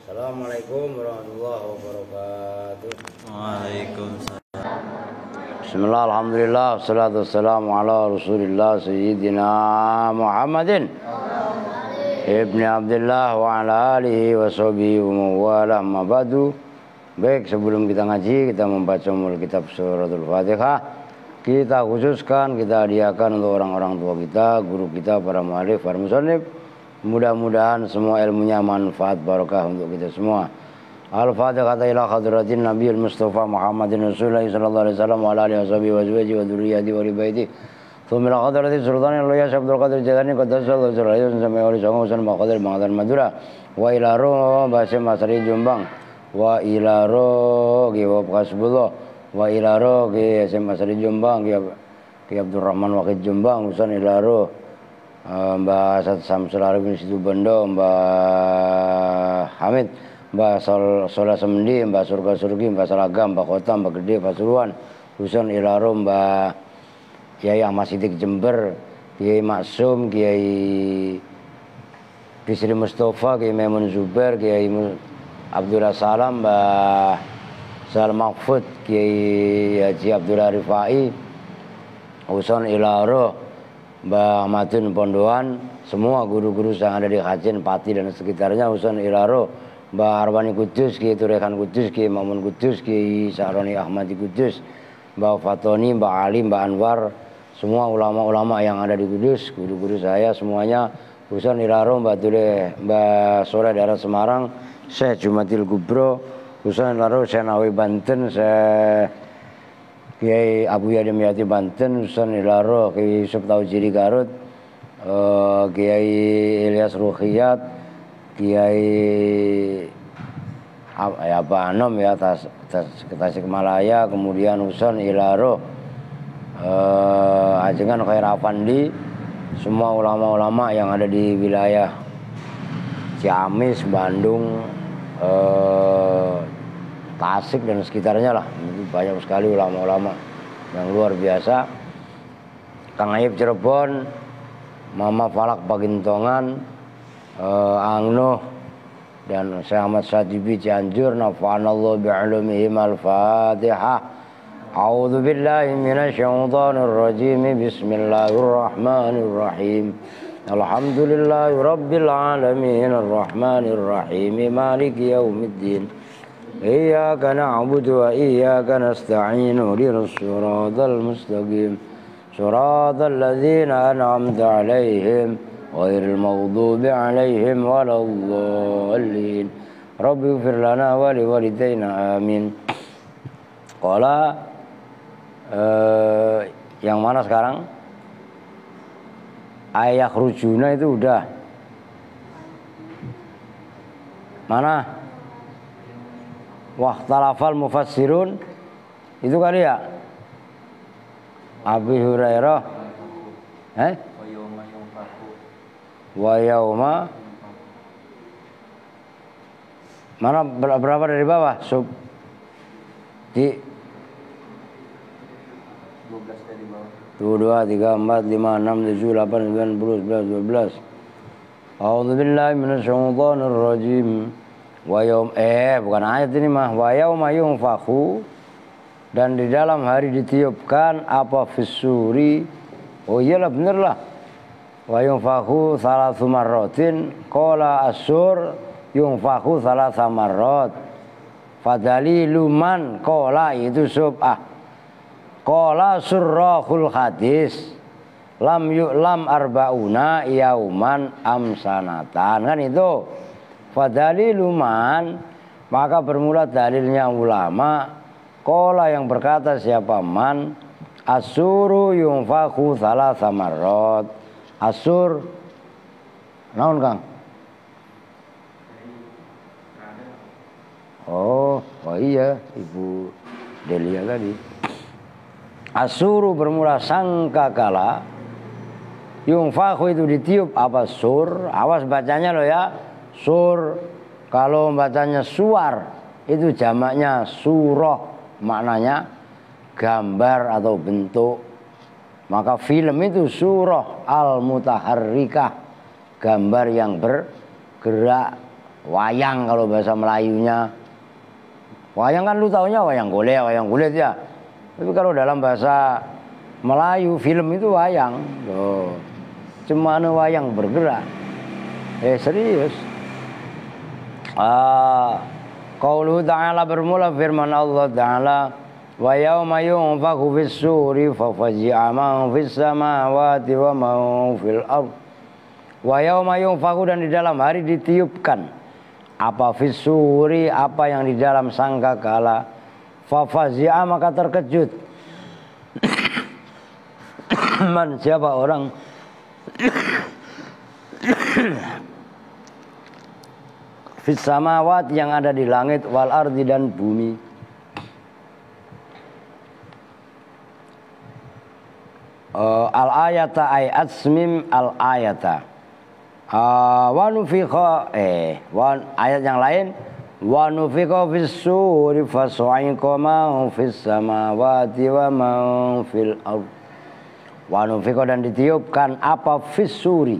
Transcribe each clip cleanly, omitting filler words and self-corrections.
Assalamualaikum warahmatullahi wabarakatuh. Waalaikumsalam. Bismillah, alhamdulillah, wassalatu wassalamu ala rasulillah sayyidina Muhammadin ibni Abdullah wa ala alihi wa sahbihi wa mawala amma ba'du. Baik, sebelum kita ngaji, kita membaca mul kitab suratul Fatihah. Kita khususkan, kita hadiahkan untuk orang-orang tua kita, guru kita, para mu'alif, para musannif. Mudah-mudahan semua ilmunya manfaat barakah untuk kita semua. Al-Fatihah ila hadratin Nabiyil Mustafa Muhammadin Rasulullah sallallahu alaihi wasallam wa ala alihi washabihi wa azwajihi wa dzurriyyatihi wa baiti. Tsumma ila hadratin Sultanil Ulya Abdul Qadir Jilani qaddasallahu sirrahu sampai wali songo Husain Maqadir Mangatan Madura wa ila ro Basim Masri Jombang wa ila ro Giwab Kasbullah wa ila ro Ki Basim Masri Jombang Ki Abdurrahman Waqid Jombang Husain ila ro Mbak Sat Samsul Arifin Situ Bendo, Mbak Hamid, Mbak Sola Semendi, Mbak Surga Surgi, Mbak Salagam, Mbak Kota, Mbak Gede, Pasuruan, Husain Ilaro, Mbak Kiai Ahmad Sidik Jember, Kiai Maksum, Kiai Bisri Mustafa, Kiai Maimun Zubair, Kiai Abdullah Salam, Mbak Sal Mahfud, Kiai Haji Abdullah Rifai, Husain Ilaro, Mbak Matun Pondoan, semua guru-guru yang ada di Kacin, Pati dan sekitarnya, Husain Ilaro, Mbak Arwani Kudus, Kiai Turekan Kudus, Kiai Mamun Kudus, Kiai Sa'roni Ahmadi Kudus, Mbak Fatoni, Mbak Ali, Mbak Anwar, semua ulama-ulama yang ada di Kudus, guru-guru saya semuanya, Husain Ilaro, Mbak Tule, Mbak Sore daerah Semarang, Syekh Jumatil Gubro, Husain Ilaro, Syekh Nawawi Banten, Syekh Kiai Abu Yadim Yati Banten, Husain Ilaro, Kiai Yusuf Taujiri Garut, Kiai Ilyas Ruhiyat, Kiai apa Anom ya Tasikmalaya, kemudian Husain Ilaro, Ajengan Khair Afandi, semua ulama-ulama yang ada di wilayah Ciamis, Bandung, Tasik dan sekitarnya lah, banyak sekali ulama-ulama yang luar biasa. Kang Ayib Cirebon, Mama Falak Pagintongan, Angno dan Syekh Ahmad Sadibi Cianjur, nafa'anallahu bi'ilmihim. Al-Fatihah. A'udzu billahi minasyaitonir rajim. Bismillahirrahmanirrahim. Alhamdulillahi rabbil alamin arrahmanir rahim maliki yaumiddin. Iyyaka na'budu wa iyyaka nasta'in ihdinas siratal mustaqim siratal ladzina an'amta 'alaihim ghairil maghdubi 'alaihim waladdallin. Rabbi ighfir lana wa liwalidayna amin. Qala yang mana sekarang? Ayat rujuna itu udah. Mana? Wahtalafal mufassirun itu kali ya. Abi Hurairah. Wa yauma. Mana berapa dari bawah? Sub di 12 dari bawah. 2, 3, 4, 5, 6, 7, 8, 9, 10, 11, 12. A'udzu billahi minasyaitonir rajim. Wa yaum bukan ayat ini mah. Wa yauma yunfakhu, dan di dalam hari ditiupkan apa fisuri. Oh iyalah bener lah. Wa yunfakhu salasu marratin qala asur yunfakhu salasa marrat. Fadalilu man qala itu sub'ah. Qala surrahul hadis lam yu'lam arba'una yauman amsanatan, kan itu. Fadalilu man, maka bermula dalilnya ulama. Qala yang berkata siapa man, asuru yunfakhu salasa marrat. Asur naon Kang? Oh iya Ibu Delia tadi. Asuru bermula sangkakala, yunfakhu itu ditiup apa sur. Awas bacanya loh ya, sur. Kalau bacanya suar itu jamaknya surah, maknanya gambar atau bentuk. Maka film itu surah al-mutaharrikah, gambar yang bergerak. Wayang kalau bahasa Melayunya. Wayang kan lu taunya wayang kulit ya. Tapi kalau dalam bahasa Melayu film itu wayang. Loh. Cuma wayang bergerak. Serius. Qauluhu ta'ala bermula firman Allah Ta'ala, wa yauma yunfakhu fis-suri fafazi'a man fis samawati wa man fil ardh. Wa yauma yunfakhu, dan di dalam hari ditiupkan apa fis-suri, apa yang di dalam sangkakala. Fafazi'a, maka terkejut. Man, siapa orang? Fis samawati, yang ada di langit, wal ardi, dan bumi. Al ayata ay asmim al ayata. Wa nufikha ayat yang lain, wa nufikha fis suri fasaiqa man fis samawati wa man fil ard. Wa nufikha, dan ditiupkan apa fis suri,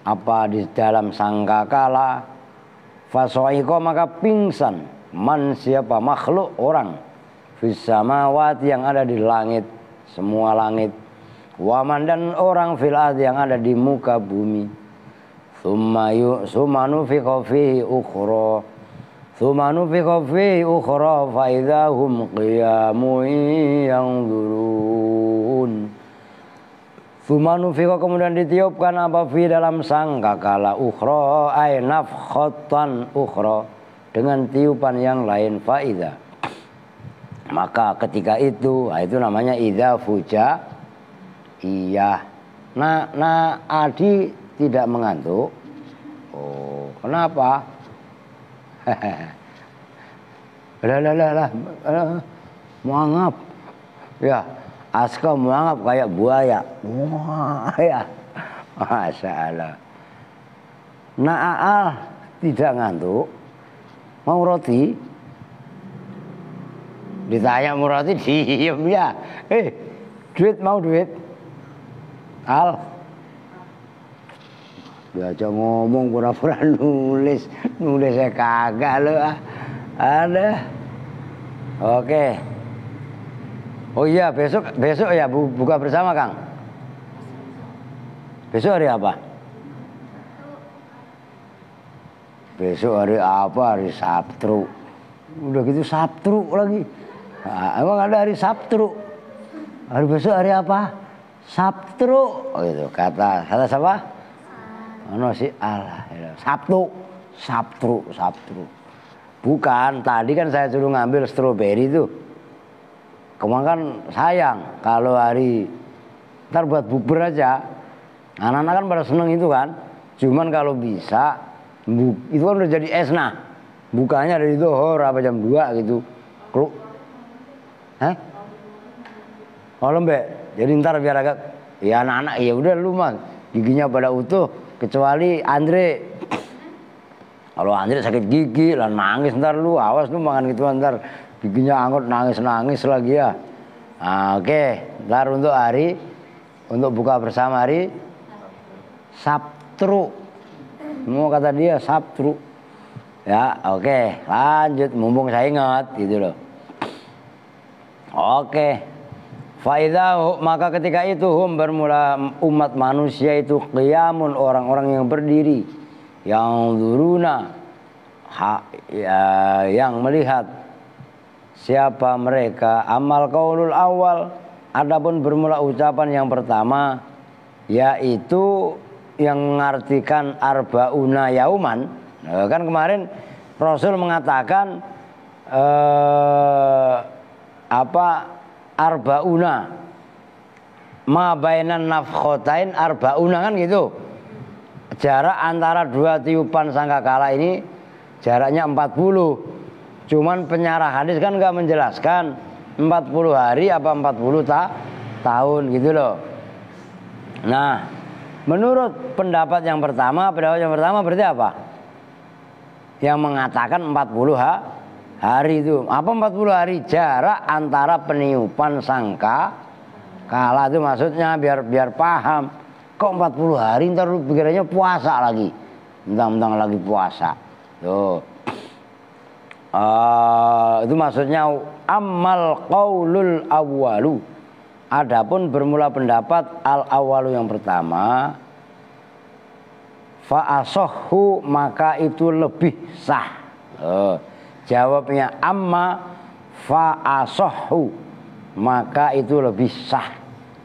apa di dalam sangkakala. Fasaiqa, maka pingsan man, siapa makhluk orang, fis samawati, yang ada di langit, semua langit, wa man, dan orang fil ard, yang ada di muka bumi. Tsumma nufikha fihi ukhra. Tsumma nufikha fihi ukhra fa idza hum qiyamun yanzurun. Tsumma nufikha, kemudian ditiupkan apa fi dalam sangkakala, ukhra ay nafkhatan ukhra, dengan tiupan yang lain. Fa idza, maka ketika itu namanya idza fuja. Iya. Nah Adi tidak mengantuk. Oh, kenapa? Muangap. Ya, Aska muangap kayak buaya. Wah, ya. Masya Allah. Nah, Aal tidak ngantuk. Mau roti? Ditanya mau roti, diem ya. Duit, mau duit? Al, diajak ngomong pura-pura nulis saya kagak lo ada. Oke. Oh iya, besok ya buka bersama Kang. Besok hari apa? Besok hari apa? Hari Sabtu. Udah gitu Sabtu lagi. Nah, emang ada hari Sabtu. Hari besok hari apa? Sabtu. Oh itu kata siapa? Ono si Allah. Sabtu. Bukan, tadi kan saya suruh ngambil stroberi itu. Kemarin kan sayang kalau hari ntar buat bubur aja. Anak-anak kan pada seneng itu kan. Cuman kalau bisa itu kan udah jadi es nah. Bukanya dari zuhur apa jam 2 gitu. Oh lembek. Jadi ntar biar agak ya anak-anak ya udah lu mah giginya pada utuh kecuali Andre. Kalau Andre sakit gigi lah nangis ntar lu, awas lu makan gitu ntar giginya anggot nangis lagi ya. Nah, oke, ntar untuk buka bersama hari Sabtu. Mau kata dia Sabtu. Ya, oke, lanjut mumpung saya ingat gitu loh. Oke. Faidah maka ketika itu bermula umat manusia itu qiyamun, orang-orang yang berdiri, yang duruna yang melihat siapa mereka. Amal qaulul awal, adapun bermula ucapan yang pertama yaitu yang mengartikan arbauna yauman. Kan kemarin Rasul mengatakan arbauna ma bainan nafkhotain arbauna kan gitu. Jarak antara dua tiupan sangkakala ini jaraknya 40. Cuman penyarah hadis kan enggak menjelaskan 40 hari apa 40 tahun gitu loh. Nah, menurut pendapat yang pertama berarti apa? Yang mengatakan 40 hari itu. Apa 40 hari? Jarak antara peniupan sangka kala itu maksudnya biar paham. Kok 40 hari ntar lu pikirannya puasa lagi. Mentang-mentang lagi puasa. Tuh. Itu maksudnya amal qaulul awwalu. Adapun bermula pendapat al awalu yang pertama fa asahhu maka itu lebih sah. Jawabnya amma fa asahhu maka itu lebih sah.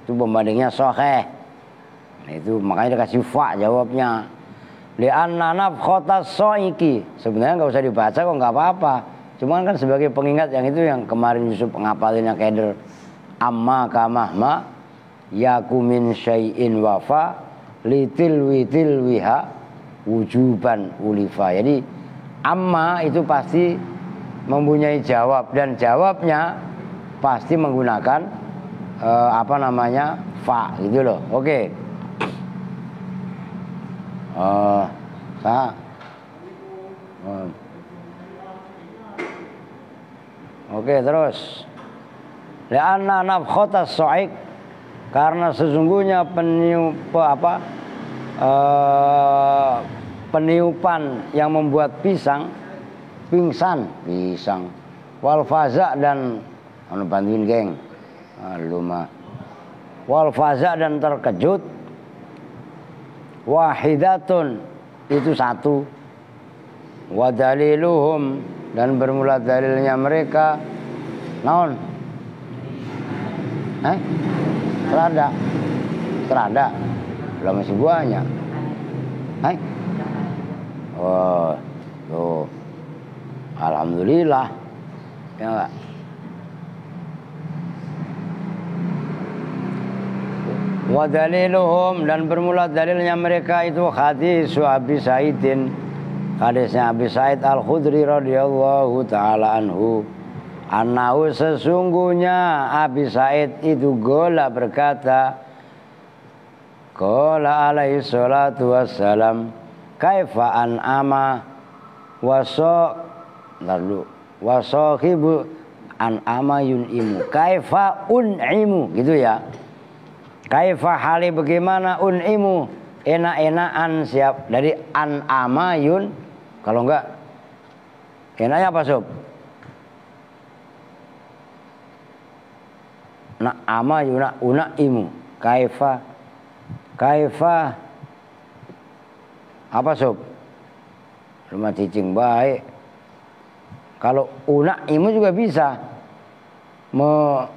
Itu pembandingnya sahih. Nah, itu makanya dikasih fa jawabnya. Li'anna nafkhatas soiki sebenarnya nggak usah dibaca kok nggak apa-apa. Cuman kan sebagai pengingat yang itu yang kemarin Yusuf ngapalinnya keder. Amma kamahma yakumin syai'in wafa litil wiha wujuban ulifa. Jadi amma itu pasti mempunyai jawab dan jawabnya pasti menggunakan fa gitu loh. Oke. Oke, terus li'anna nafkhatas so'ik karena sesungguhnya peniupan yang membuat pingsan wal faza dan bantuin geng wal faza dan terkejut wahidatun itu satu wa daliluhum dan bermula dalilnya mereka naon terada belum masih banyak oh tuh alhamdulillah ya enggak. Wa daliluhum dan bermula dalilnya mereka itu hadis Abi Sa'idin, hadisnya Abi Sa'id Al-Khudri radhiyallahu taala anhu. Annahu sesungguhnya Abi Sa'id itu gola berkata, qala alaihi salatu wassalam kaifa an'ama wasahibu an'ama yun'imu kaifa un'imu gitu ya. Kaifa hali bagaimana un'imu enak-enakan siap dari an'ama yun, kalau enggak enaknya apa sob? Na'ama yuna un'imu kaifa apa sob? Rumah cicing baik. Kalau un'imu juga bisa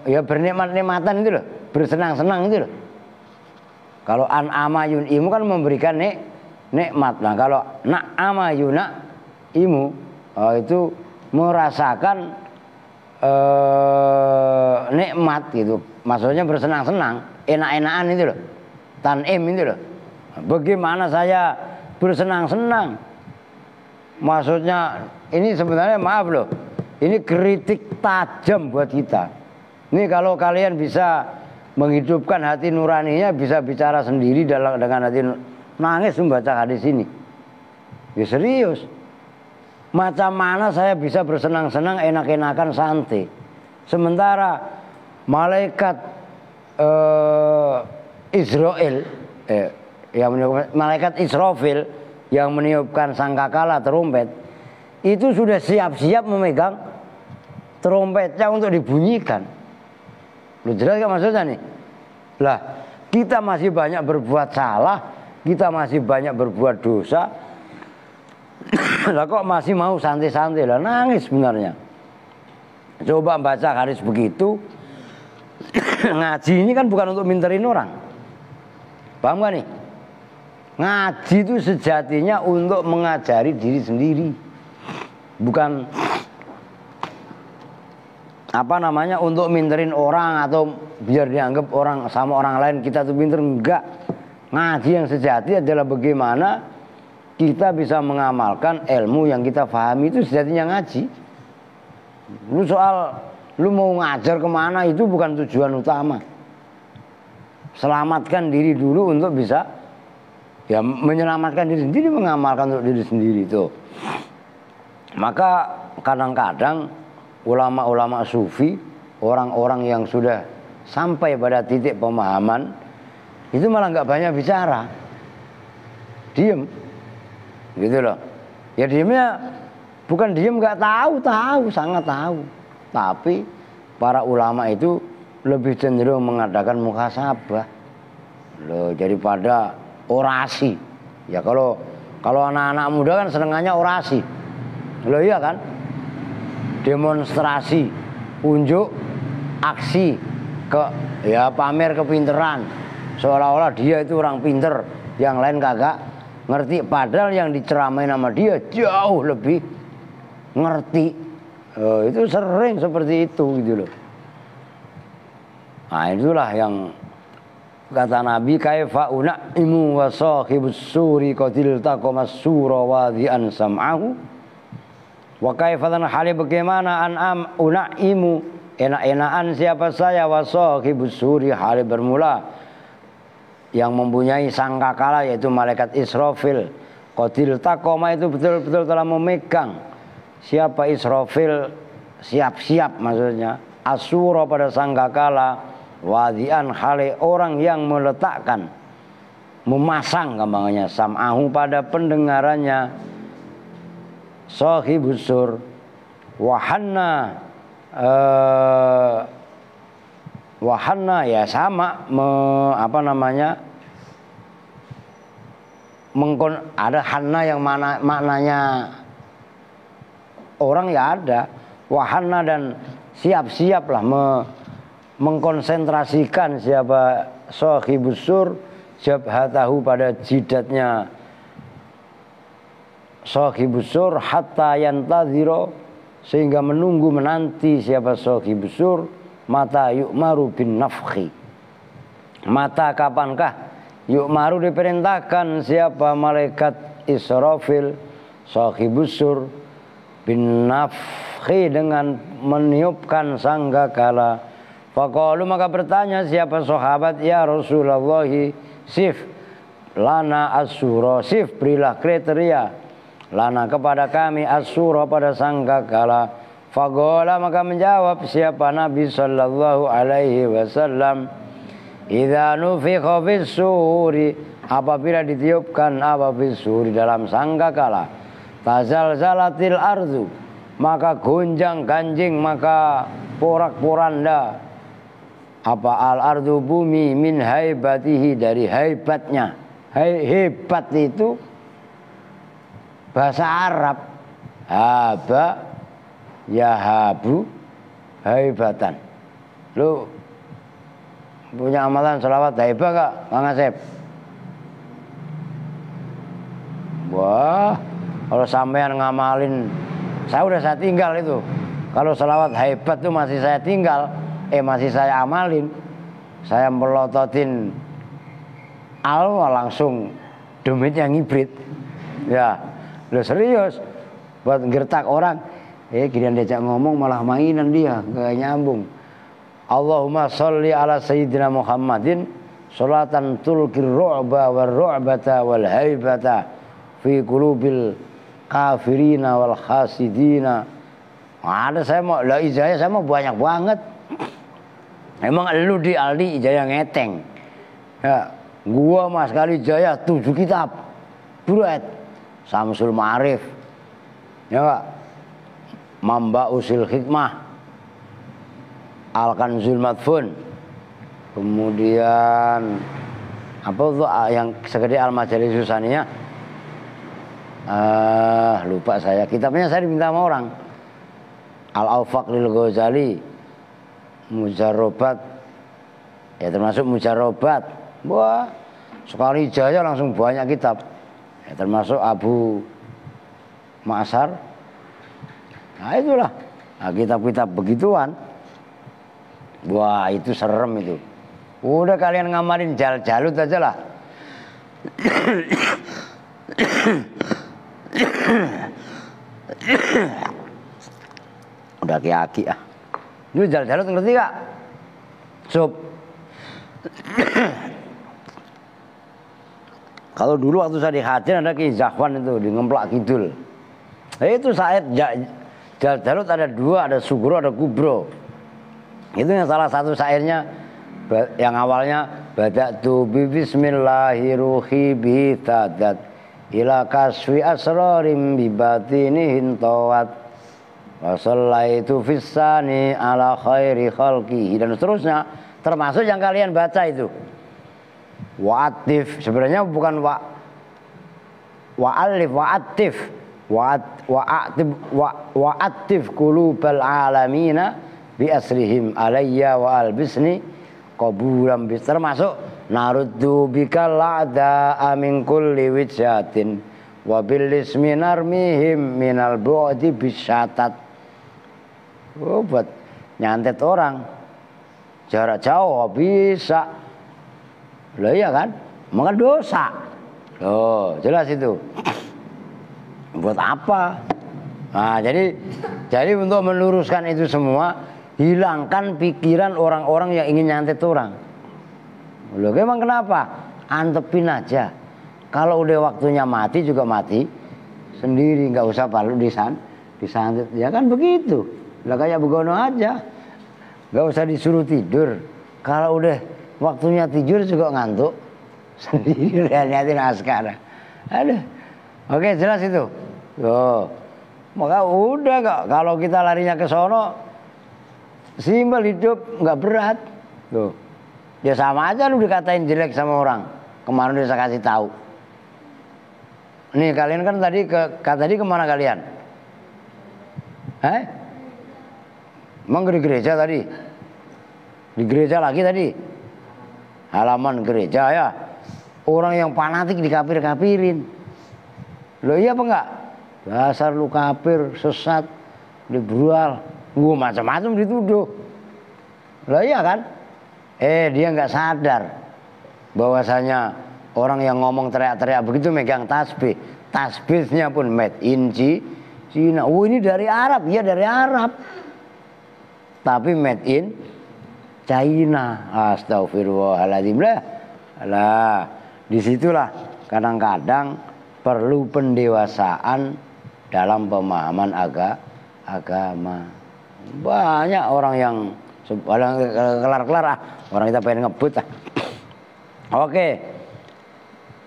ya bernikmat-nikmatan itu loh, bersenang-senang itu loh. Kalau an'ama yun'imu kan memberikan nikmat. Nah kalau na'ama yun'imu itu merasakan nikmat gitu. Maksudnya bersenang-senang, enak-enakan itu loh. Tan'im itu loh. Bagaimana saya bersenang-senang? Maksudnya ini sebenarnya maaf loh. Ini kritik tajam buat kita. Ini kalau kalian bisa menghidupkan hati nuraninya, bisa bicara sendiri dengan hati nangis membaca hadis ini. Ya serius. Macam mana saya bisa bersenang-senang, enak-enakan, santai. Sementara malaikat malaikat Israfil yang meniupkan sangkakala terumpet itu sudah siap-siap memegang terumpetnya untuk dibunyikan. Lu jelas gak maksudnya nih? Lah, kita masih banyak berbuat salah, kita masih banyak berbuat dosa. Lah kok masih mau santai-santai, lah nangis sebenarnya. Coba baca hadis begitu. Ngaji ini kan bukan untuk minterin orang. Paham gak nih? Ngaji itu sejatinya untuk mengajari diri sendiri. Bukan untuk minterin orang atau biar dianggap orang sama orang lain kita tuh pinter. Enggak. Ngaji yang sejati adalah bagaimana kita bisa mengamalkan ilmu yang kita pahami, itu sejatinya ngaji. Lu mau ngajar kemana itu bukan tujuan utama. Selamatkan diri dulu untuk bisa ya menyelamatkan diri sendiri, mengamalkan untuk diri sendiri itu. Maka kadang-kadang ulama-ulama sufi, orang-orang yang sudah sampai pada titik pemahaman, itu malah nggak banyak bicara, diem, gitu loh. Ya diemnya bukan diem nggak tahu, sangat tahu. Tapi para ulama itu lebih cenderung mengadakan muhasabah loh daripada orasi. Ya kalau anak-anak muda kan senengannya orasi, loh iya kan? Demonstrasi, unjuk, aksi, pamer kepinteran, seolah-olah dia itu orang pinter, yang lain kagak ngerti. Padahal yang diceramain sama dia jauh lebih ngerti. Itu sering seperti itu gitu loh. Nah itulah yang kata Nabi, kaifa unaimu wa sahibus suri qatil taqamas sura wadi'an sam'ahu. Wa kaifatan hali bagaimana unaimu enak-enakan siapa saya, wa sahibus suri hali bermula yang mempunyai sangkakala yaitu malaikat Israfil. Qatil taqama itu betul-betul telah memegang. Siapa Israfil? Siap-siap maksudnya. Asura pada sangkakala, wadian hale orang yang meletakkan, memasang gampangnya, sam'ahu pada pendengarannya, sahibus sur, wahana ya sama ada hanna yang maknanya orang ya ada, wahana dan siap-siaplah mengkonsentrasikan siapa sahibus sur jabhatahu pada jidatnya sahibus sur hatta yantaziro sehingga menanti siapa sahibus sur mata yu'maru bin nafkhi, mata kapankah yu'maru diperintahkan siapa malaikat Israfil sahibus sur bin nafkhi dengan meniupkan sangkakala. Faqalu maka bertanya siapa sahabat, ya Rasulullah, sif lana as-sura, sif berilah kriteria lana kepada kami as-sura pada sangkakala. Faqala maka menjawab siapa Nabi sallallahu alaihi wasallam, idza nufikha fis suri, apabila ditiupkan fis suri dalam sangkakala, tazalzalatil ardu, maka gonjang ganjing, maka porak-poranda al ardu bumi, min haibatihi dari haibatnya. Hebat itu bahasa Arab, haba yahabu haibatan. Lu punya amalan selawat haibah gak Kang Asep? Wah, kalau sampean ngamalin, saya tinggal itu. Kalau selawat hebat tuh masih saya tinggal, masih saya amalin. Saya melototin langsung domitnya ngibrit. Ya, lo serius buat gertak orang. Giliran diajak ngomong malah mainan dia, gak nyambung. Allahumma sholli ala sayyidina Muhammadin sholatan tulqir ru'ba war ru'bata wal haibata fi qulubil kafirina wal khasidina. Ada saya mau lah ijazah saya mau banyak banget. Emang lu di Aldi ijazah ngeteng. Ya, gua mas kali ijazah 7 kitab. Buret. Samsul Ma'arif. Ya enggak? Mamba Usul Hikmah. Al-Kanzul Madfun. Kemudian apa tuh yang segede Al-Majalis Susaniyah? Lupa saya. Kitabnya saya diminta sama orang. Al-Awfaq lil Ghazali. Mujarrobat, ya termasuk Mujarrobat. Wah, sekali ijazah langsung banyak kitab. Ya, termasuk Abu Ma'asar. Nah itulah, nah, kitab-kitab begituan. Wah itu serem itu. Udah kalian ngamarin Jalut aja lah. Udah aki-aki ah. Lu Jalut ngerti gak? Sob. Kalau dulu waktu saya di Hadir ada Ki Zahwan itu di Ngemplak Kidul. Itu saat Jalut ada 2, ada Sugro, ada Kubro. Itu yang salah satu syairnya yang awalnya bada'tu bi bismillahirrahmanirrahim tadat ila kasfi asrarim bi batinihin tawat wa sallaitu fissani ala khairi khalqihi, dan seterusnya, termasuk yang kalian baca itu. Wa'atif sebenarnya bukan wa'alif, wa'atif wa'atif qulubal alamina bi asrihim alayya wa albisni qabulan bis, termasuk naruddu bikal la'da min kulli wijhatin wa bil ismi narmihim minal bu'di bisyatat. Oh, buat nyantet orang jarak jauh bisa. Loh iya kan? Maka dosa. Loh, jelas itu. Buat apa? Nah, jadi untuk meluruskan itu semua, hilangkan pikiran orang-orang yang ingin nyantet orang. Loh, emang kenapa? Antepin aja. Kalau udah waktunya mati juga mati sendiri, nggak usah palu disantet. Ya kan begitu. Lah kayak begono aja. Nggak usah disuruh tidur. Kalau udah waktunya tidur juga ngantuk sendiri, lihatin askara. Aduh. Oke, jelas itu. Loh. Maka udah kok, kalau kita larinya ke sono simpel hidup, nggak berat. Loh. Ya sama aja lu dikatain jelek sama orang. Kemarin udah saya kasih tahu. Nih kalian kan tadi kemana kalian? Emang di gereja tadi? Di gereja lagi tadi? Halaman gereja ya. Orang yang fanatik dikafir-kafirin. Loh iya apa enggak? Dasar lu kafir, sesat, liberal, gua macam-macam dituduh. Loh iya kan? Dia nggak sadar bahwasanya orang yang ngomong teriak-teriak begitu megang tasbih. Tasbihnya pun made in Cina. Oh ini dari Arab, iya dari Arab. Tapi made in China. Astagfirullahaladzim lah. Disitulah kadang-kadang perlu pendewasaan dalam pemahaman agama. Banyak orang yang kelar-kelar orang kita pengen ngebut Oke.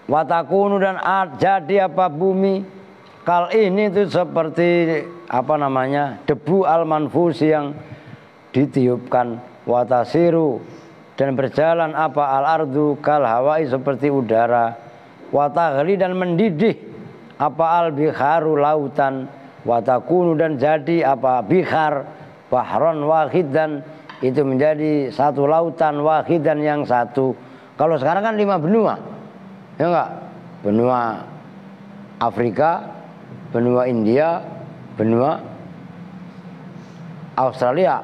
Watakunu dan jadi apa bumi kal ini itu seperti debu al-manfus yang ditiupkan, watasiru dan berjalan apa al-ardu kal hawai seperti udara, wataghli dan mendidih apa al-bikharu lautan, watakunu dan jadi apa bikhar bahron wahidan itu menjadi satu lautan wahidan yang satu. Kalau sekarang kan 5 benua. Ya enggak? Benua Afrika, benua India, benua Australia.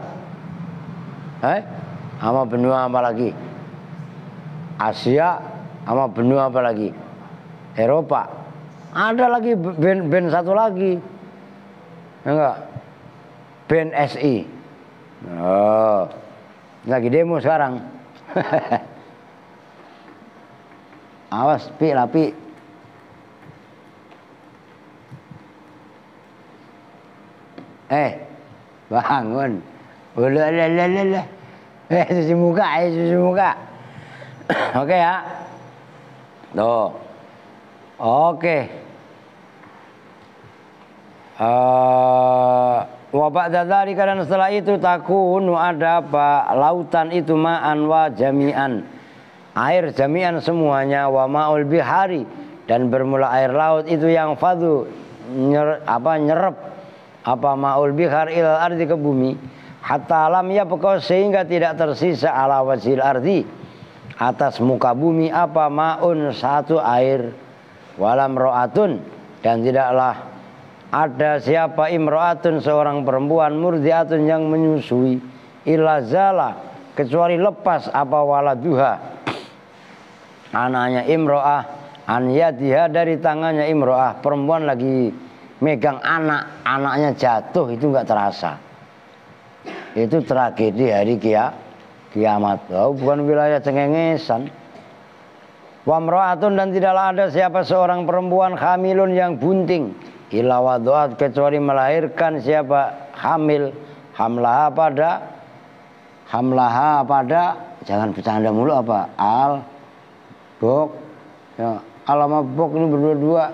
Sama benua apa lagi? Asia, sama benua apa lagi? Eropa. Ada lagi band satu lagi. Ya enggak? Band SI. Oh. Lagi demo sekarang. Awas, pi lapi. Bangun. Ulah. Cuci muka, cuci muka. Oke ya. Tuh. Oke. Wa ba'da dzalika, dan setelah itu takunu ada apa? Lautan itu ma'an wa jami'an. Air jami'an semuanya, wa ma'ul bihari, dan bermula air laut itu yang fadu nyerep apa ma'ul bihar ilal ardi ke bumi, hatta lam yabqa, sehingga tidak tersisa ala wajhil ardi, atas muka bumi apa ma'un satu air, walam ro'atun, dan tidaklah ada siapa imro'atun seorang perempuan murdiatun yang menyusui, illa zala, kecuali lepas apa waladuha anaknya imro'ah, an yadiha, dari tangannya imro'ah. Perempuan lagi megang anak, anaknya jatuh, itu enggak terasa. Itu tragedi hari kiamat. Oh, bukan wilayah cengengesan. Wa imro'atun, dan tidaklah ada siapa seorang perempuan hamilun yang bunting, illa wadu'at, kecuali melahirkan siapa hamil, hamlaha pada jangan bercanda mulu apa bok ya, alama bok ini berdua-dua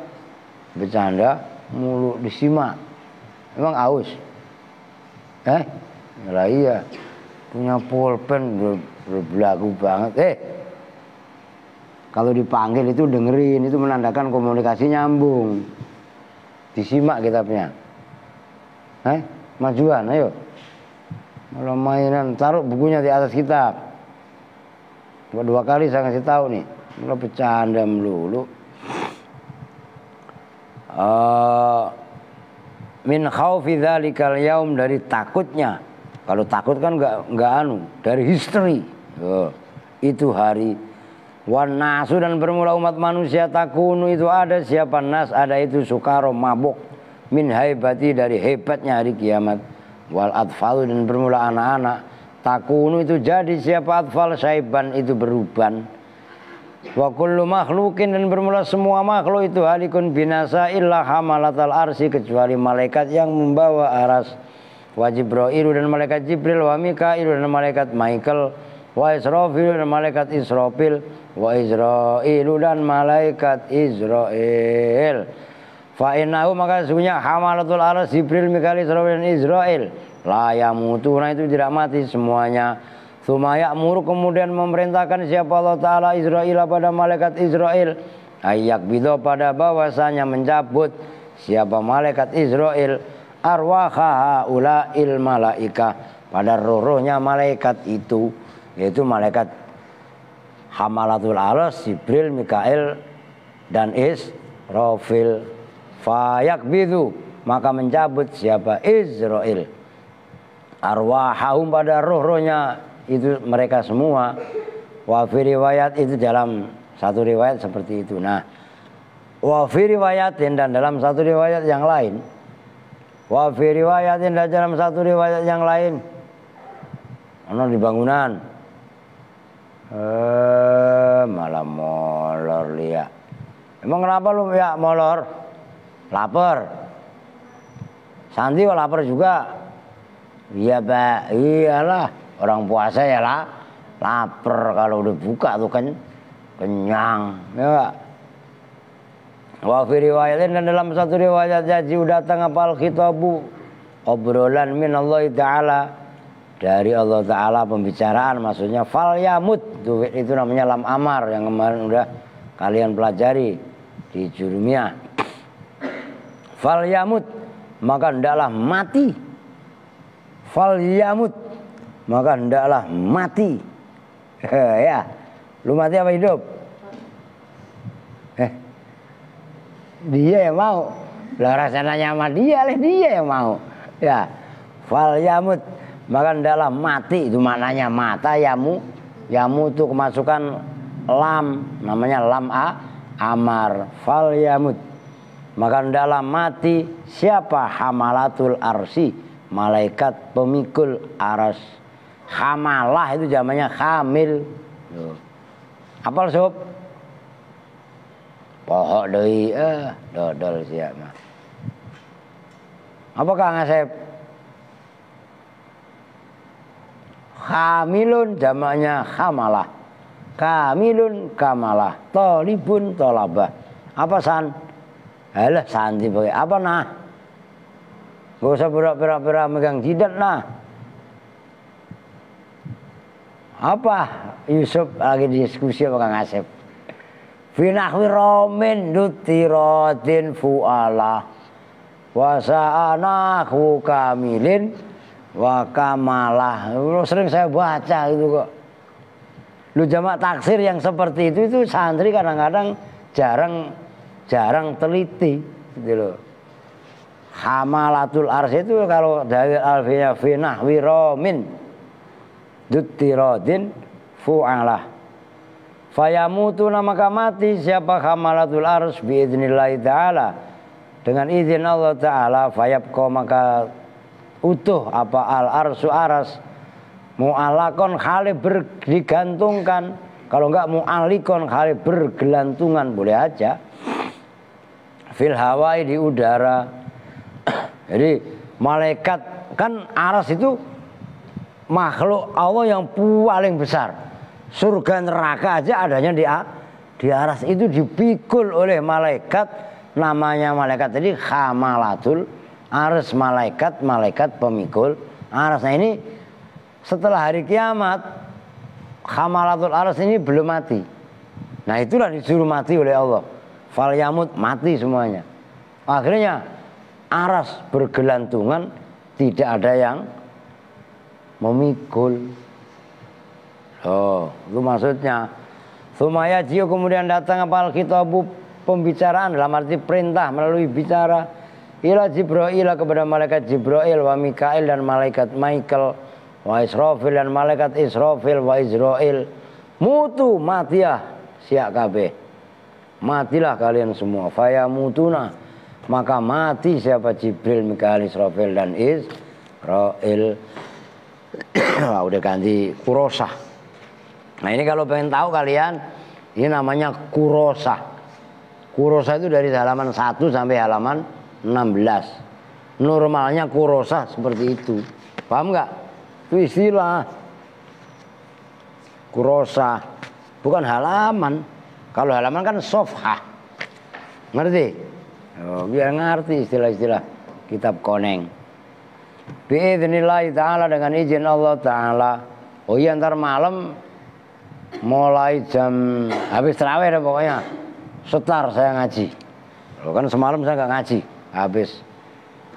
bercanda mulu disimak. Emang aus? Lah iya, punya pulpen berbelagu banget. Kalau dipanggil itu dengerin, itu menandakan komunikasi nyambung. Disimak kitabnya. Majuan, ayo. Malah mainan, taruh bukunya di atas kitab. Dua kali saya ngasih tahu nih. Malah bercanda melulu. Min khaufi dzalikal yaum, dari takutnya. Kalau takut kan enggak dari history. Itu hari. Wan nasu, dan bermula umat manusia takunu, itu ada siapa nas, ada itu sukaro, mabuk, min haibati, dari hebatnya hari kiamat. Wal atfal, dan bermula anak-anak takunu, itu jadi siapa atfal, syaiban, itu beruban. Wa kullu makhlukin, dan bermula semua makhluk itu halikun binasa illa hamalatal arsi, kecuali malaikat yang membawa aras. Wa Jibril, dan malaikat Jibril, wa Mikail, dan malaikat Michael, wa Israfil, dan malaikat Israfil, wa Israilu, dan malaikat Israel. Fa innahu, maka sesungguhnya hamalatul aras, Jibril, Mikail, Israfil, dan Israel, la yamutuna, itu tidak mati semuanya. Tsumma ya'muru, kemudian memerintahkan siapa Allah Ta'ala Israel, pada malaikat Israel, ayak bido, pada bahwasanya mencabut siapa malaikat Israel, arwaha ulail malaika, pada roh-rohnya malaikat itu, yaitu malaikat hamalatul aras, Jibril, Mikail, dan Israfil. Fayak bidu, maka mencabut siapa Israel, arwahahum, pada roh-rohnya itu mereka semua. Wa fi riwayat, itu dalam satu riwayat seperti itu. Nah, wa fi riwayatin, dan dalam satu riwayat yang lain, wa fi riwayatin, dan dalam satu riwayat yang lain, ana di bangunan. Malah molor liya. Emang kenapa lu ya molor? Lapar. Santi kok lapar juga? Iya Pak, iyalah. Orang puasa ya lah, lapar, kalau udah buka tuh kan kenyang, ya Pak. Wa fi riwayatin, dan dalam satu riwayat jadi datang apa al-khitabu, obrolan min Allah Ta'ala, dari Allah Ta'ala, pembicaraan, maksudnya fal yamut, itu namanya lam amar yang kemarin udah kalian pelajari di Jurumiyah. Fal yamut, maka hendaklah mati. Fal yamut, maka hendaklah mati. Ya, lu mati apa hidup? Dia yang mau. Lah rasanya sama dia yang mau. Ya, fal yamut, maka hendaklah mati, itu maknanya mata. Yamu itu kemasukan lam, namanya lam amar. Fal yamut, maka hendaklah mati siapa hamalatul arsi, malaikat pemikul aras. Hamalah itu zamannya hamil. Apal sob? Pohok deui dodol sia mah. Apa Kang Asep? Hamilun jamaknya hamalah. Kamilun kamalah. Tolibun tolabah. Apa san? Halah santi pakai. Apa nah? Gak usah berak-berak megang jidat nah. Apa? Yusuf lagi diskusi sama Kang Asep. Finahwi romin dutirodin fu'ala wasa'anahu kamilin wa kamalah. Sering saya baca itu kok. Lu jamak taksir yang seperti itu santri kadang-kadang jarang teliti gitu loh. Hamalatul ars itu kalau dari alfiya finahwi romin dutirodin fu'ala fayamutu maka mati siapa hamalatul ars biidnillahi ta'ala dengan izin Allah ta'ala fayabqa maka utuh apa al arsu aras mu'alakon khali berdigantungkan kalau enggak mu'alikon khali bergelantungan boleh aja fil hawai di udara. Jadi malaikat kan aras itu makhluk Allah yang paling besar. Surga neraka aja adanya di aras itu dipikul oleh malaikat. Namanya malaikat tadi hamalatul aras, malaikat pemikul aras. Nah ini setelah hari kiamat hamalatul aras ini belum mati. Nah itulah disuruh mati oleh Allah. Fal yamut mati semuanya. Akhirnya aras bergelantungan tidak ada yang memikul. Oh, itu maksudnya. Sumaya jiu kemudian datang apa alkitabu pembicaraan dalam arti perintah melalui bicara ila Jibril kepada malaikat Jibril wa Mikail dan malaikat Michael wa Israfil dan malaikat Israfil wa Israil mutu matiah siak kabeh matilah kalian semua faya mutuna maka mati siapa Jibril Mikail Israfil dan Israil. Udah ganti kurosah. Nah ini kalau pengen tahu kalian, ini namanya kurosa. Kurosa itu dari halaman 1 sampai halaman 16. Normalnya kurosa seperti itu. Paham nggak? Itu istilah. Kurosa. Bukan halaman. Kalau halaman kan sofhah. Ngerti? Oh, biar ngerti istilah-istilah kitab koneng. Bi'idhnillahi ta'ala dengan izin Allah ta'ala. Oh iya ntar malam mulai jam habis terawih deh pokoknya setar saya ngaji. Kan semalam saya nggak ngaji habis.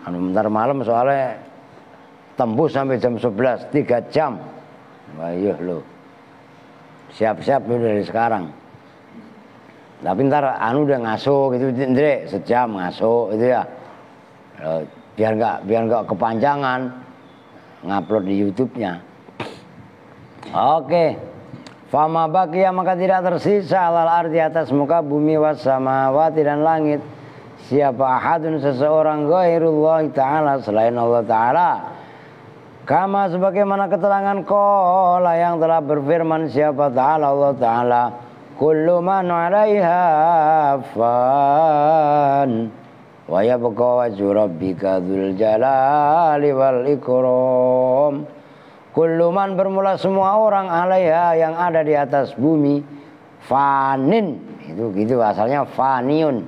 Ntar malam soalnya tembus sampai jam 11 3 jam. Wah iya lo siap-siap dari sekarang. Tapi ntar udah ngaso gitu Ndre sejam ngaso itu ya. Biar nggak kepanjangan ngupload di YouTube-nya. Oke. Fama baqiya maka tidak tersisa alal ardi atas muka bumi was samawati dan langit siapa ahadun seseorang ghairullah ta'ala selain Allah ta'ala kama sebagaimana keterangan qala yang telah berfirman siapa ta'ala Allah ta'ala kullu man 'alaiha fan wa yabqa wajhu rabbika dzul jalali wal ikram. Kulluman bermula semua orang alaiha yang ada di atas bumi fanin itu gitu asalnya faniun.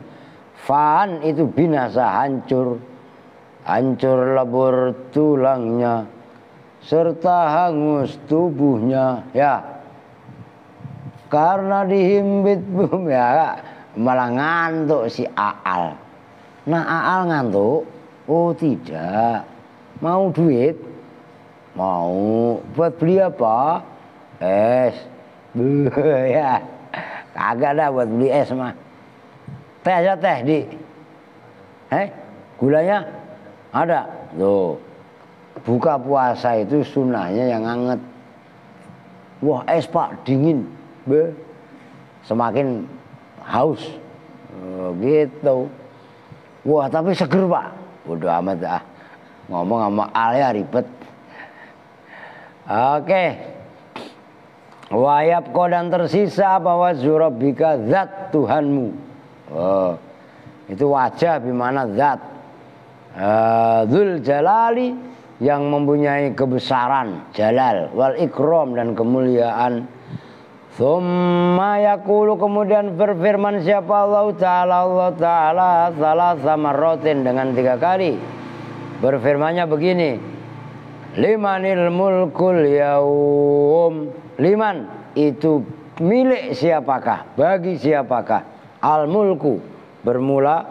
Fan itu binasa hancur lebur tulangnya serta hangus tubuhnya ya karena dihimpit bumi ya malah ngantuk si Aal. Nah Aal ngantuk? Oh tidak, mau duit. Mau buat beli apa? Es. Ya. Kagak ada buat beli es mah. Teh aja teh di. Gulanya ada. Tuh. Buka puasa itu sunahnya yang anget. Wah, es Pak dingin. Semakin haus. Oh, gitu. Wah, tapi seger Pak. Udah amat ah. Ngomong sama Al ya ribet. Oke. Wayabqa dan tersisa apa wajhu rabbika, zat Tuhanmu. Oh. Itu wajah bimana zat. Dzul jalali yang mempunyai kebesaran, jalal, wal ikram dan kemuliaan. Tsumma yaqulu kemudian berfirman siapa Allah Ta'ala salasa marratin dengan 3 kali. Berfirmannya begini. Limanil mulkul yaum. Liman itu milik siapakah? Bagi siapakah? Al mulku bermula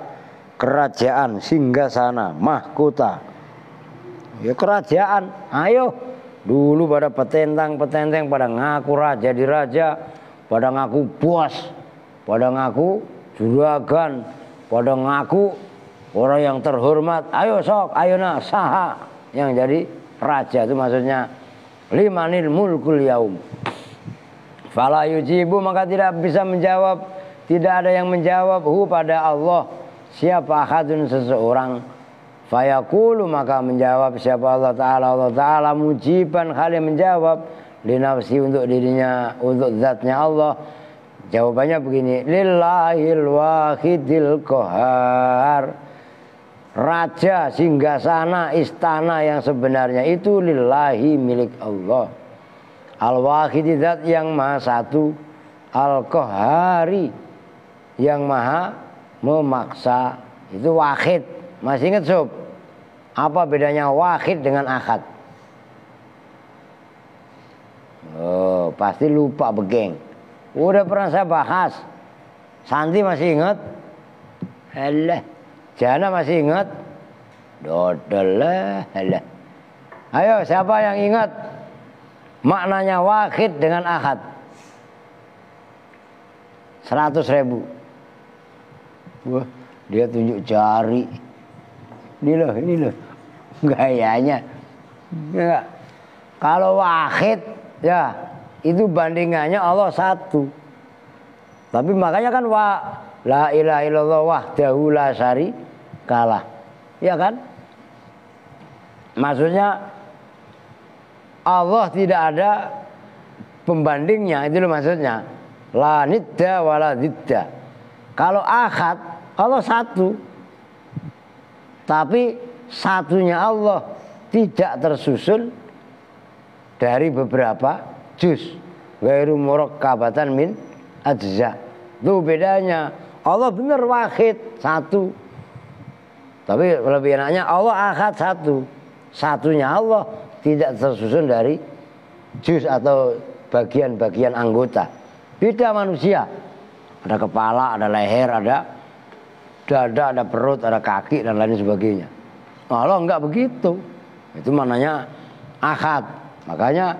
kerajaan, singgasana, mahkota. Ya kerajaan. Ayo. Dulu pada petentang-petenteng pada ngaku raja di raja, pada ngaku bos, pada ngaku juragan, pada ngaku orang yang terhormat. Ayo sok, ayo na saha yang jadi raja, itu maksudnya limanil mulkul yaum. Fala yujibu maka tidak bisa menjawab, tidak ada yang menjawab pada Allah siapa ahadun seseorang. Fayaqulu maka menjawab siapa Allah Ta'ala mujiban kali menjawab linafsi untuk dirinya, untuk zatnya Allah. Jawabannya begini, lillahil wahidil qahar. Raja, singgasana, istana yang sebenarnya itu lillahi milik Allah. Al-wahidi zat yang maha satu, al-qahari yang maha memaksa. Itu wahid. Masih ingat sob? Apa bedanya wahid dengan ahad? Oh, pasti lupa begeng. Udah pernah saya bahas. Santi masih ingat? Alah. Jana masih ingat? Dodol lah. Ayo siapa yang ingat maknanya wahid dengan ahad? 100.000. Wah, dia tunjuk jari. Ini loh gayanya. Ya. Kalau wahid ya itu bandingannya Allah satu. Tapi makanya kan la ilaha illallah wahdahu la syarikalah. Ya kan? Maksudnya Allah tidak ada pembandingnya, itu loh maksudnya. La nidda wala didda. Kalau ahad Allah satu. Tapi satunya Allah tidak tersusun dari beberapa juz. Ghairu murakkabatan min ajza. Itu bedanya. Allah benar wahid satu. Tapi lebih enaknya Allah ahad satu. Satunya Allah tidak tersusun dari juz atau bagian-bagian anggota. Beda manusia. Ada kepala, ada leher, ada dada, ada perut, ada kaki dan lain sebagainya. Allah enggak begitu. Itu maknanya ahad. Makanya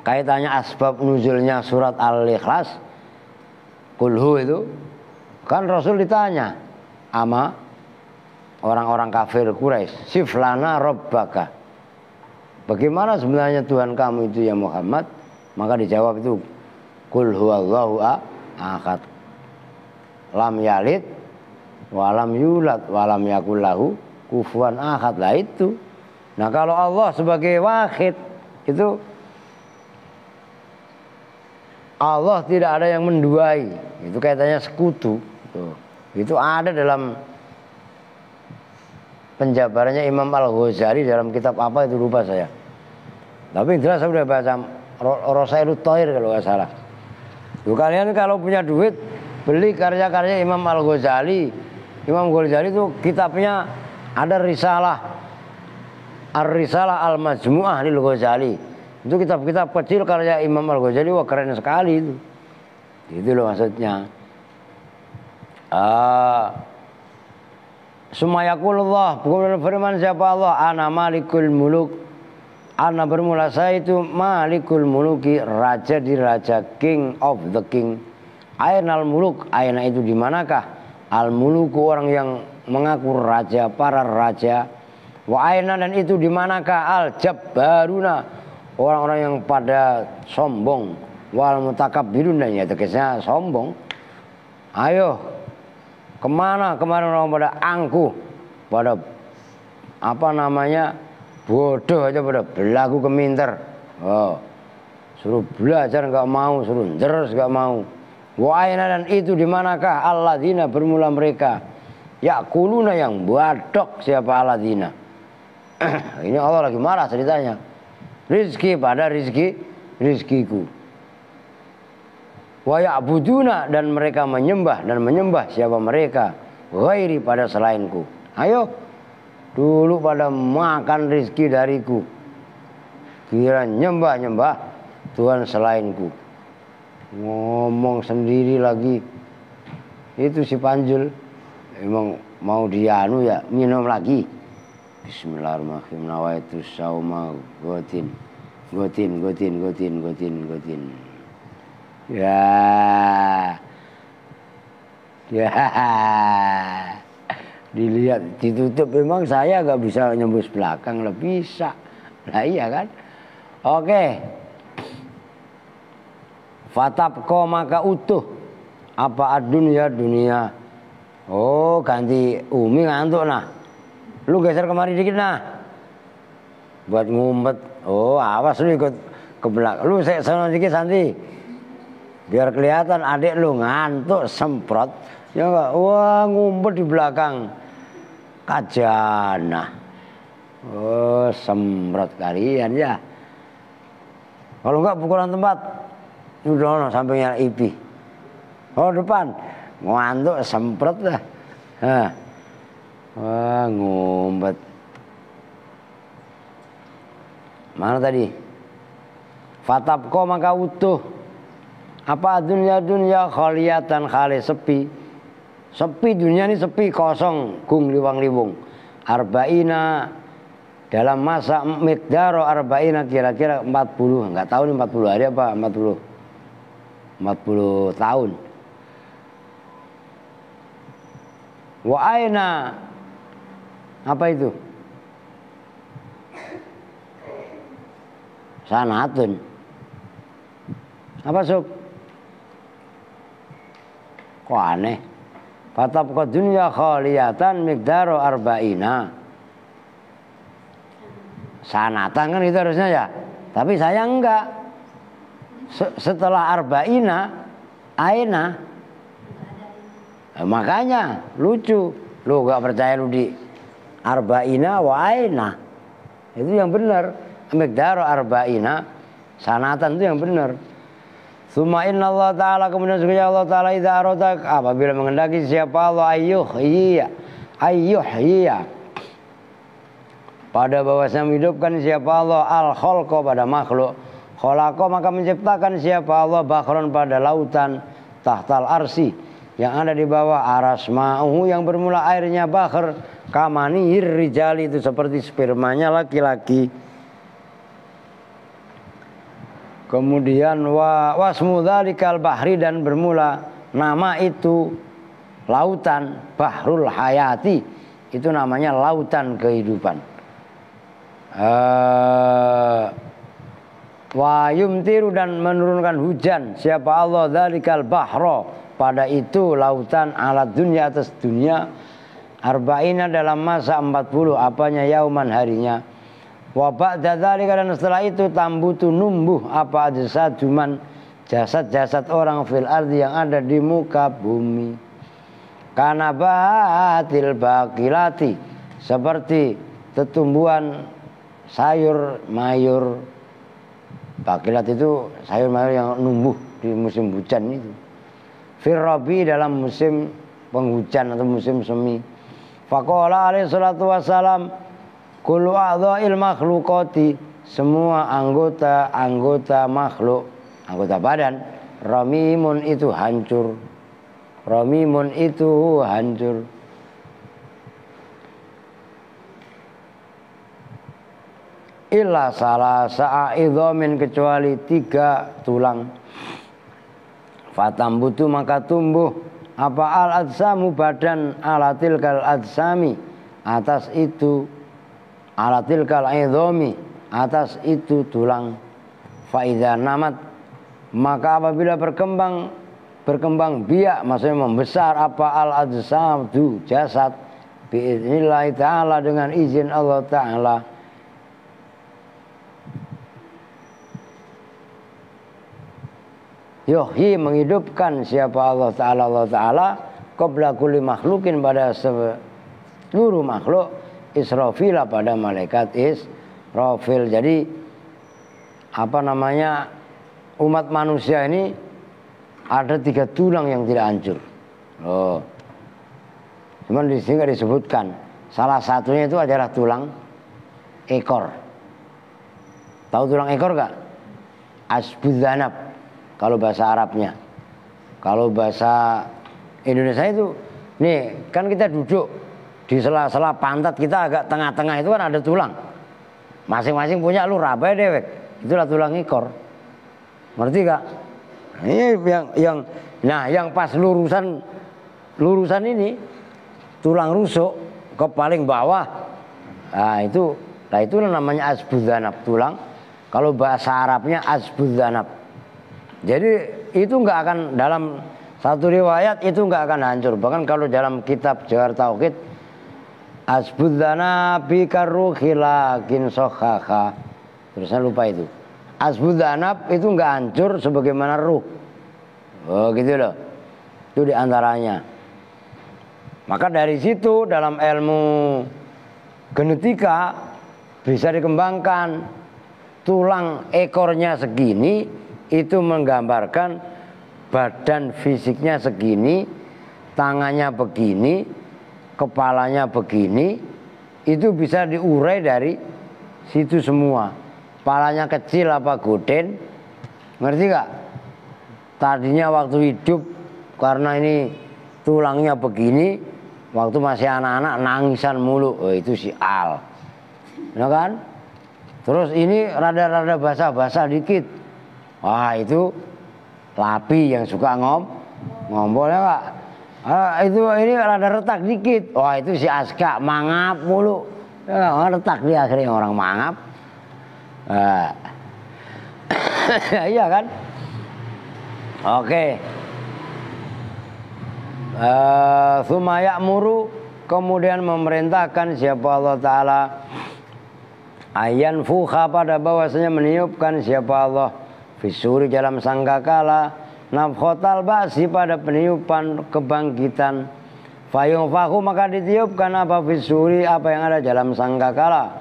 kaitannya asbab nuzulnya surat Al-Ikhlas, kulhu itu kan Rasul ditanya sama orang-orang kafir Quraisy, siflana rabbaka. Bagaimana sebenarnya Tuhan kamu itu ya Muhammad? Maka dijawab itu qul huwallahu ahad. Lam yalid walam yulad walam yakul lahu kufuwan ahad. Lah itu. Nah kalau Allah sebagai wahid itu Allah tidak ada yang menduai. Itu kaitannya sekutu. Itu ada dalam penjabarannya Imam Al-Ghazali dalam kitab apa itu lupa saya. Tapi jelas saya sudah baca Rosailut Thoir kalau nggak salah. Tuh, kalian kalau punya duit beli karya-karya Imam Al-Ghazali. Imam Ghazali itu kitabnya ada risalah Ar-Risalah Al-Majmu'ah lil Ghazali. Itu kitab-kitab kecil karya Imam Al-Ghazali. Wah keren sekali itu. Itu loh maksudnya. Sumayakulullah, bukan firman siapa Allah, ana malikul muluk. Ana bermula saya itu malikul muluki, raja di raja, king of the king. Ainal muluk, aina itu di manakah? Al muluku orang yang mengaku raja, para raja. Wa aina dan itu di manakah? Al jabbaruna, orang-orang yang pada sombong. Wal mutakabbirun dan ya tegasnya sombong. Ayo, kemana kemarin orang pada angkuh, pada apa namanya bodoh aja pada belagu keminter. Oh, suruh belajar nggak mau, suruh deres nggak mau. Wa aina, dan itu di manakah alladzina bermula mereka yakuluna yang badok, siapa alladzina. Ini Allah lagi marah ceritanya. Rizki pada rizkiku. Wa ya'buduna, dan mereka menyembah siapa mereka ghairi, pada selainku. Ayo, dulu pada makan rizki dariku, kira nyembah Tuhan selainku. Ngomong sendiri lagi. Itu si Panjul emang mau dianu ya, minum lagi. Bismillahirrahmanirrahim. Nawaitu sauma gotin. Ya. Dilihat, ditutup. Memang saya gak bisa nyembus belakang, lah bisa. Lah iya kan. Oke. Fatapko, maka utuh. Apa dunia. Oh, ganti Umi ngantuk nah. Lu geser kemari dikit nah. Buat ngumpet. Oh, awas lu ikut ke belakang. Lu sana dikit Santi. Biar kelihatan adik lu ngantuk semprot. Ya enggak? Wah, ngumpet di belakang Kajana. Oh, semprot kalian ya. Kalau enggak pukulan tempat. Udah sampingnya IP. Oh, depan. Ngantuk semprot dah. Hah. Wah, ngumpet. Mana tadi? Fatapko, maka utuh. Apa dunia khaliyatan, khali sepi. Sepi, dunia ini sepi, kosong, gung liwang-liwung. Arba'ina, dalam masa miqdaro arba'ina, kira-kira 40. Enggak tahu nih 40 hari apa 40 tahun. Wa aina, apa itu? Sanatun. Apa sob? Kok aneh? Fatabqa dunya khaliyatan miqdaru arba'ina. Sanatan kan itu harusnya ya. Tapi saya enggak. Setelah arba'ina, aina. Makanya lucu. Lu enggak percaya lu di arba'ina wa aina. Itu yang benar. Miqdaru arba'ina. Sanatan itu yang benar. Summa inna Allah Ta'ala, kemudian sesungguhnya Allah Ta'ala idza arada, apabila menghendaki siapa Allah ayyuhyiya, pada bahwasanya menghidupkan siapa Allah al-khalqa, pada makhluk, khalaqa, maka menciptakan siapa Allah bakhron, pada lautan, tahtal arsi, yang ada di bawah aras, ma'uhu, yang bermula airnya bakhar, kamanihir rijali, itu seperti spermanya laki-laki. Kemudian wasmu dzalikal bahri, dan bermula nama itu lautan, bahrul hayati, itu namanya lautan kehidupan. Wa yumtiru, dan menurunkan hujan siapa Allah dzalikal bahra, pada itu lautan, alat dunia, atas dunia, arba'ina, dalam masa 40, apanya, yauman, harinya. Wa ba'da dzalika, dan setelah itu tambutu, numbuh, apa jasaduman, jasad-jasad orang, fil ardi, yang ada di muka bumi. Kanabatil baqilati, seperti tetumbuhan sayur mayur. Baqilat itu sayur mayur yang numbuh di musim hujan itu. Fir rabi, dalam musim penghujan atau musim semi. Faqala alaihi salatu wassalam, kullu a'dha'il makhluqati, semua anggota makhluk, anggota badan, ramimun, itu hancur. Ramimun, itu hancur. Illa salasa idhamin, kecuali 3 tulang. Fatambutu, maka tumbuh apa al-adsamu, badan, alatil kal adsami, atas itu, alatil kal idhami, atas itu tulang. Faidha namat, maka apabila berkembang biak, maksudnya membesar, apa al-adsam, jasad, biiznillah ta'ala, dengan izin Allah Ta'ala. yuhyi menghidupkan siapa Allah Ta'ala qabla kulli makhlukin pada seluruh makhluk Israfil pada malaikat Israfil. Jadi umat manusia ini ada 3 tulang yang tidak hancur. Cuman di sini nggak disebutkan. Salah satunya itu adalah tulang ekor. Tahu tulang ekor gak? Asbudzanab kalau bahasa Arabnya. Kalau bahasa Indonesia itu, nih kan kita duduk di sela-sela pantat kita agak tengah-tengah itu kan ada tulang. Masing-masing punya lu rabai dewek. Itulah tulang ekor. Ngerti gak? Ini yang pas lurusan ini tulang rusuk ke paling bawah. Nah itu namanya asbudzanab, tulang. Kalau bahasa Arabnya asbudzanab. Jadi itu nggak akan, dalam satu riwayat itu nggak akan hancur. Bahkan kalau dalam kitab Jawhar Tauhid, asbudzanab bikarruhi lakin sokhakha. Terusnya lupa itu. Asbudzanab itu nggak hancur sebagaimana ruh. Oh gitu loh. Itu diantaranya. Maka dari situ dalam ilmu genetika bisa dikembangkan. Tulang ekornya segini itu menggambarkan badan fisiknya segini, tangannya begini, kepalanya begini. Itu bisa diurai dari situ semua. Kepalanya kecil apa goden, ngerti gak? Tadinya waktu hidup karena ini tulangnya begini, waktu masih anak-anak nangisan mulu. Oh itu si Al, ya kan? Terus ini rada-rada basah-basah dikit. Wah itu Lapi yang suka ngompol ya Pak. Ini rada retak dikit. Wah itu si Aska mangap mulu. Ya, retak dia akhirnya orang mangap. Iya kan? Oke. Tsumma ya'muru, kemudian memerintahkan siapa Allah Ta'ala ayan fuha, pada bahwasanya meniupkan siapa Allah fisuri dalam sangkakala nafkhotal ba'si, pada peniupan kebangkitan. Fayung fahu, maka ditiupkan apa fisuri, apa yang ada dalam sangkakala.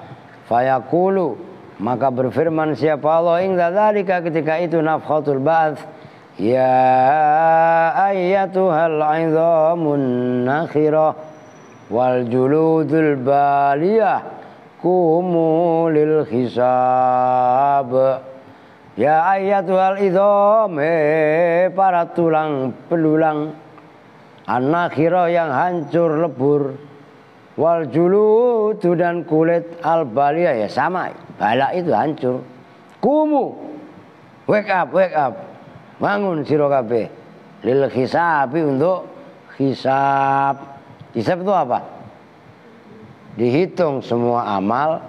Fayaqulu, maka berfirman siapa Allah ingda dzalika, ketika itu nafkhatul ba'ts, ya ayyatuhal 'idhamun nakhirah wal juludul baliyah kumu lil hisab. Ya ayatul idham, para tulang belulang, an-nakhirah yang hancur lebur, wal juludu dan kulit al baliyah, ya sama, bala itu hancur. Kumu, wake up, bangun sira kabeh, lil hisabi, untuk hisab. Hisab itu apa? Dihitung semua amal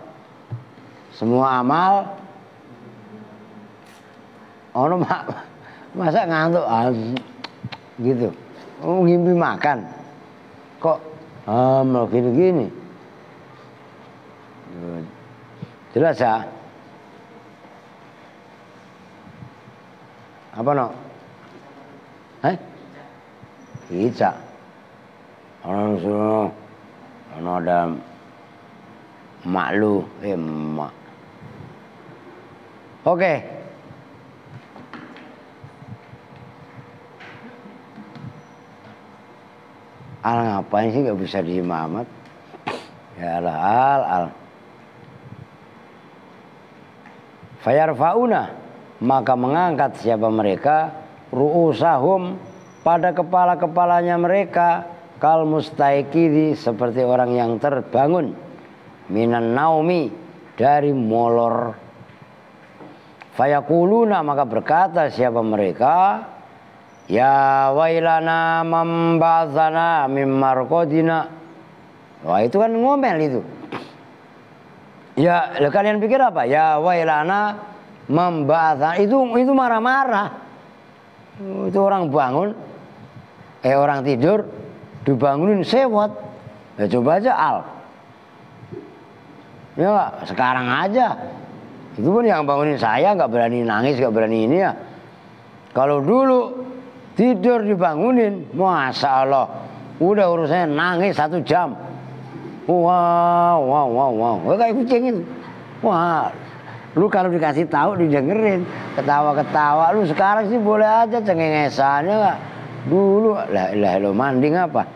ono masa ngantuk gitu, ngimpi makan kok amal gini jelas ya. Apa no? Hijab ono suruh ono ada maklu emak. Oke. Al ngapain sih, gak bisa diem amat. Ya Allah, al fayarfauna, maka mengangkat siapa mereka ru'usahum, pada kepala-kepalanya mereka, kal mustaikidi, seperti orang yang terbangun, minan naumi, dari molor. Fayakuluna, maka berkata siapa mereka, ya wailana membazana mimmarkodina. Wah itu kan ngomel itu. Ya kalian pikir apa? Ya wailana membazana, itu marah-marah. Itu orang bangun, orang tidur, dibangunin sewot. Ya coba aja Al. Ya sekarang aja. Itu pun yang bangunin saya gak berani nangis, gak berani ini ya. Kalau dulu tidur dibangunin, masya Allah, udah urusannya nangis 1 jam. Wow, kayak kucing itu. Wah, lu kalau dikasih tahu didengerin, ketawa-ketawa. Lu sekarang sih boleh aja cengengesannya nggak? Dulu lah lo mandi apa?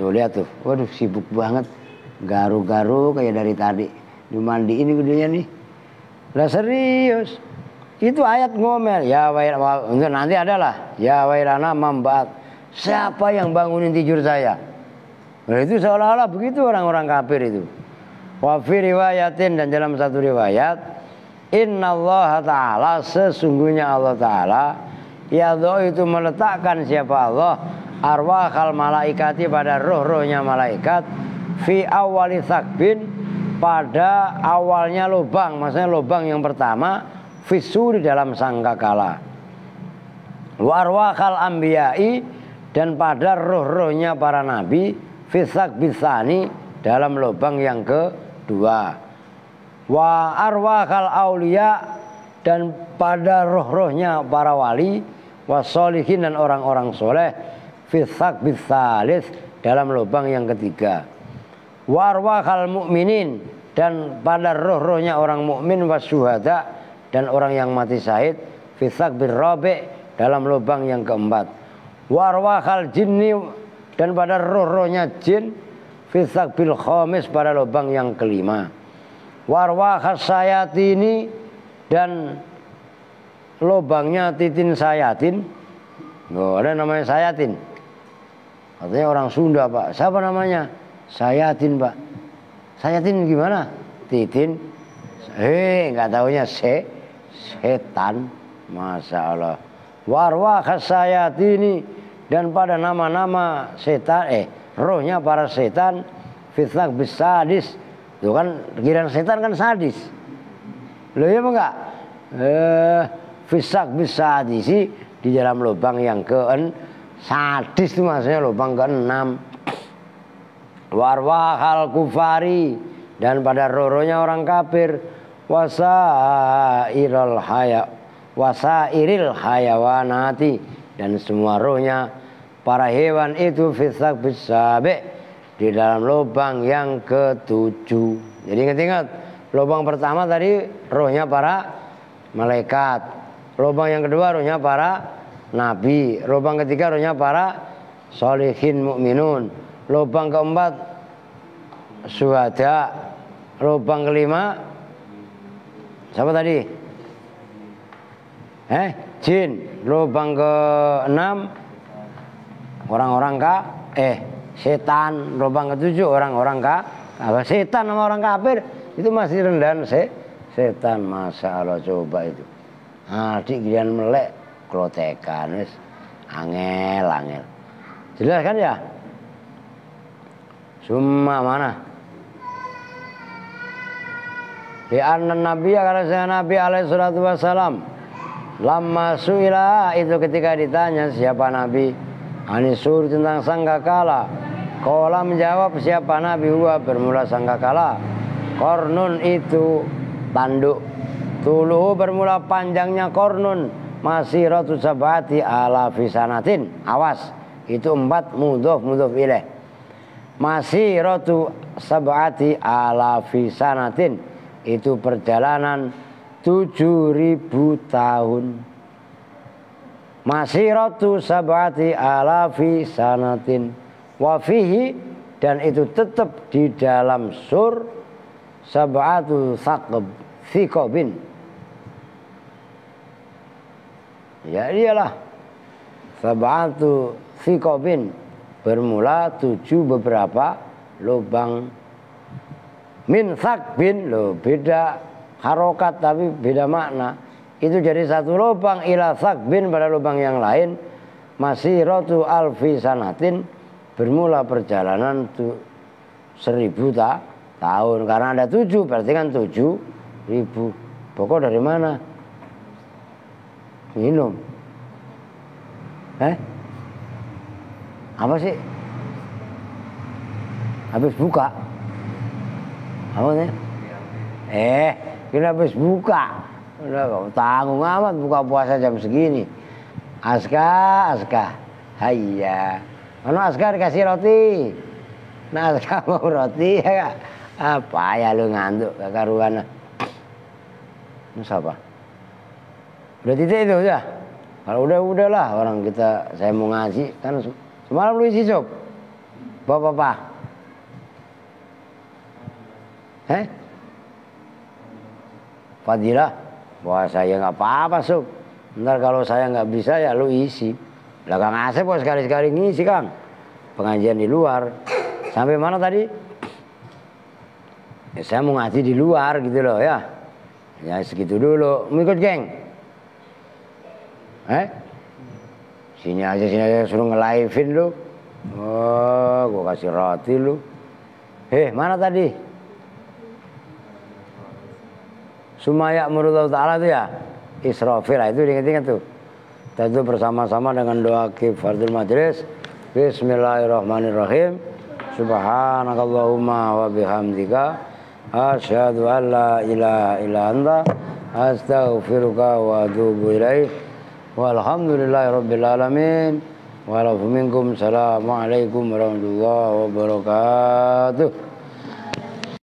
Tuh lihat tuh, waduh sibuk banget, garu-garu kayak dari tadi. Dimandiin ini gedenya nih. Lah serius. Itu ayat ngomel, ya wailana, nanti adalah ya wailana mambat. Siapa yang bangunin tidur saya? Nah, itu seolah-olah begitu orang-orang kafir itu. Wa fi riwayatin, dan dalam satu riwayat, innallaha ta'ala, sesungguhnya Allah Ta'ala, yadho itu meletakkan siapa Allah, arwahal malaikati, pada roh-rohnya malaikat, fi awali sakbin, pada awalnya lubang, maksudnya lubang yang pertama, fisuri dalam sangkakala. Wa arwahal ambiyai, dan pada roh-rohnya para nabi, fisak bisani, dalam lubang yang kedua. Wa arwahal aulia, dan pada roh-rohnya para wali, wasolihin, dan orang-orang soleh, fisak bisalis, dalam lubang yang ketiga. Wa arwahal mu'minin, dan pada roh-rohnya orang mukmin, wasyuhada, dan orang yang mati syahid, fisak birrabi, dalam lubang yang keempat. Wa arwahal jinni, dan pada roh-rohnya jin, fisak bil khamis, pada lubang yang kelima. Wa arwahas sayatini, dan lubangnya titin sayatin. Oh, ada namanya sayatin. Katanya orang Sunda, Pak. Siapa namanya? Sayatin, Pak. Sayatin gimana? Titin. Nggak taunya setan. Masya Allah. Wa arwahas sayatini, dan pada nama-nama setan, rohnya para setan, fisak bisadis. Itu kan kiraan setan kan sadis. Loh ya enggak? Fisak bisadisi, di dalam lubang yang sadis itu maksudnya lubang ke-6. Warwahal kufari, dan pada roh-rohnya orang kafir, wasairil hayawanati, dan semua rohnya para hewan itu fisak bisabe, di dalam lubang yang ke-7. Jadi ingat-ingat, lubang pertama tadi rohnya para malaikat, lubang yang kedua rohnya para nabi, lubang ketiga rohnya para sholihin mukminun, lubang keempat syuhada, lubang kelima siapa tadi? Jin, lubang ke-6 orang-orang setan, lubang ke-7 orang-orang setan sama orang kafir, itu masih rendahan setan. Masya Allah, coba itu. Adik giliran melek klotekan wis angel. Jelas kan ya? Summa mana? Di anna Nabi, karena saya Nabi alaihi salatu wassalam, lamma suila, itu ketika ditanya siapa Nabi, anisur, tentang sangkakala, qala menjawab siapa Nabi, huwa, bermula sangkakala, kornun, itu tanduk, tuluhu, bermula panjangnya kornun, masiratu sab'ati alafi sanatin, awas, itu 4 mudhof ilaih, masiratu sab'ati alafi sanatin, itu perjalanan 7.000 tahun. Masiratu sab'ati alafi sanatin, wa fihi, dan itu tetap di dalam sur, sab'atu thiqabin, ya iyalah sab'atu thiqabin, bermula 7 beberapa lubang. Min thaqbin, lo beda harokat tapi beda makna, itu jadi satu lubang, ila thaqbin, pada lubang yang lain, masiratu alfi sanatin, bermula perjalanan 1000 tahun, karena ada 7 berarti kan 7.000. Pokok dari mana? Minum. Apa sih? Habis buka. Apa sih? Kita habis buka. Udah tanggung amat buka puasa jam segini. Aska. Hayya. Mana Aska dikasih roti. Nah, Aska mau roti ya Kak. Apa ya lu ngantuk kekaruan. Ini siapa? Udah titik itu ya? Kalau udahlah orang saya mau ngaji kan semalam lu isi sob. Bapak. Fadilah. Wah saya nggak apa-apa sob. Ntar kalau saya nggak bisa ya lu isi. Lah Kang Asep kok sekali-sekali ngisi Kang. Pengajian di luar. Sampai mana tadi? Ya, saya mau ngaji di luar gitu loh ya. Ya segitu dulu. Mau ikut geng? Sini aja suruh nge-live-in lu. Oh, gua kasih roti lu. Mana tadi? Sumaya menurut Allah Ta'ala itu ya? Israfil, itu diingat-ingat tuh. Kita itu bersama-sama dengan doa kifaratul majlis. Bismillahirrahmanirrahim. Subhanakallahumma wa bihamdika. Asyhadu an la ilaha illa anta. Astaghfiruka wa atubu ilaih. Walhamdulillahi rabbil alamin. Walafu minkum. Assalamualaikum warahmatullahi wabarakatuh.